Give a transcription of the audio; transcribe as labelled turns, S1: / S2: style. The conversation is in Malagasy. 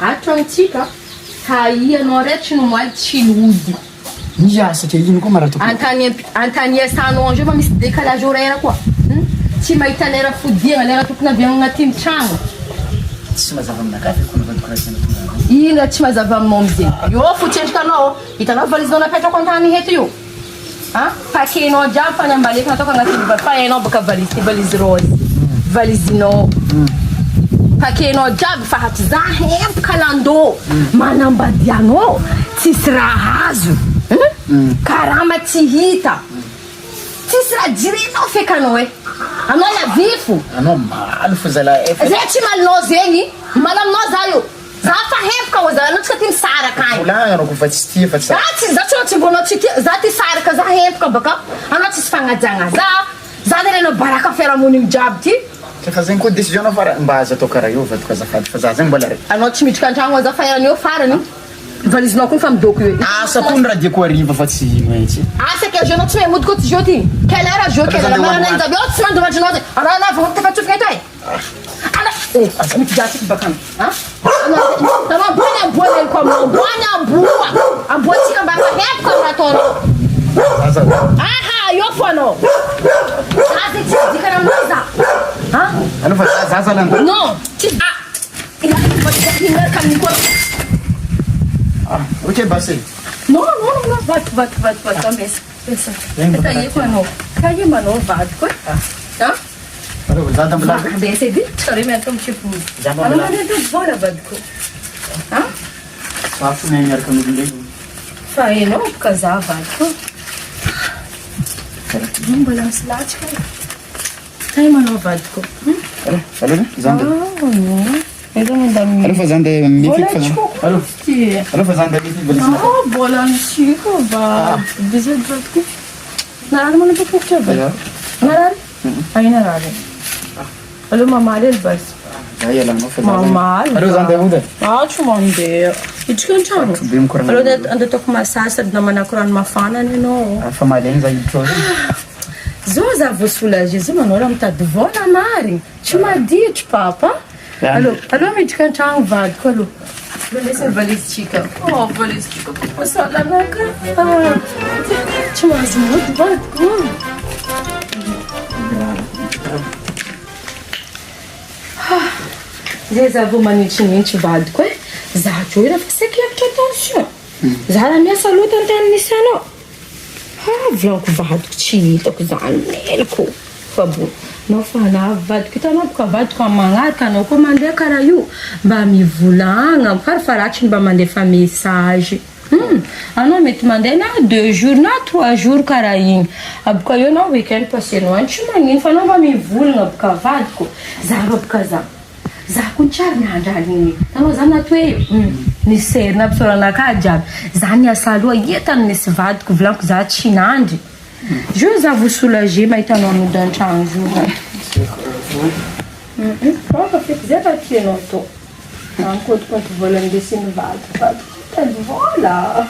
S1: Atrantsika haianao rehetra no moaly tsy lody.
S2: Satria ino koa maratoko.
S1: Antany asanao andreo fa misy décalage horaire koa. Tsy mahita lera fodiagna, lera tokony aviagna agnatin'ny tragno.
S2: Tsy mazava aminakahy fa navadiko raha tena tonga.
S1: Ino tsy mazava aminao amizay? Io fotsendrikanao, hitanao valizinao napetrako antany heto io. Paquenao jiaby fa nyambaleko nataoko agnatin'ny fa hainao baka valizy rose. Valizinao. Paquenao jiaby fa za hempaka Lando. Manambady anao, tsisy raha azo. Karama tsy hita. Tsisy raha jirenao fekanao e. Anao la vifo.
S2: Anao maly fo zalahy.
S1: Zay tsy malinao zegny. Malaminao za io. Za fa hempaka ho za anao tsy ka ty misaraka agny.
S2: Volagna anao kofa tsy tia fa
S1: Za tsy mbonao tsy tia. Za ty saraka za hempaka baka. Anao tsisy fagnajagna za nirena baraka fiarahamonigny jiaby ty.
S2: Fa zegny koa décision farany mba azo atao karaha io vadiko azafady fa za zegny mbola raiky.
S1: Anao tsy miditra an-tragno za faherany eo farany. Valizinao koa fa midoko io.
S2: Asa koa raha diako ariva fa tsy maintsy.
S1: Asa que je não te mets de jeu ty. Quelle heure jeu quelle heure mais on a bien tu m'as demandé non. Alors là vous te faites tout fait. Alors me diga que bacana. Tá uma boa ele como boa. A boa tinha bacana é para tono. Eu foi não. Asa te diga na mesa.
S2: Ano fa zaza Lando.
S1: Non. Il a pas de caminho com.
S2: Ok, basi.
S1: Non, vai, mesa. Pensa. Tá aí mano. Cai mano, vai, coi.
S2: Alô, já estamos lá.
S1: Desse de, experimenta tipo.
S2: Já vamos lá.
S1: Não, bora, vai, coi.
S2: Só que nem era que eu não ligo.
S1: Vai, não, casar, vai, coi. Vamos balançar lá, cara. Cai mano, vai, coi.
S2: Alô, Zanda.
S1: Alô,
S2: fazendo meeting fazendo. Alô, fazendo meeting.
S1: Bola chico, va. Dizer que nada mano para que chega. Nada. Aí nada. Alô, mamãe, ele vai.
S2: Aí ela não faz.
S1: Mamãe.
S2: Alô, Zanda muda.
S1: Acho mandei. E de quem chama? Alô, anda tô com uma sassa de namana coran uma fana, né, não.
S2: A família aí trouxe.
S1: Zoza vosula Jesus, mano, ora mta dvona mari. Chama dit, papa. Alô, me diga então, vai, alô. Beleza, balística. Oh, balística. Você olha na cara. Chama as muito, vai, Zeza vou manitinmente vado, coi. Zacho ira você que é attention. Zara minha saúde antena nisso não. Vlog vado chita com zanelko. Fabu. Não fala vado que tá na boca vado com a mangarca não comandei carayu. Ba me vulanga, para farachin ba mandei fa message. Não me te mandei na 2 jours, na 3 jours caraim. Abuka eu no weekend passei no antes manhã, fa não ba me vulanga boca vado com zaro casa. Za kunchar na ndalini. Tamo zana tweyo. Ni ser na pessoa na kaja. Zania salua yeta nesse vado com blanco za chinandi. Je za vous soulager mais t'en nous donne un jour. Pronto, se quiser bater no to. Enquanto volando desse no vado. Tá de bola.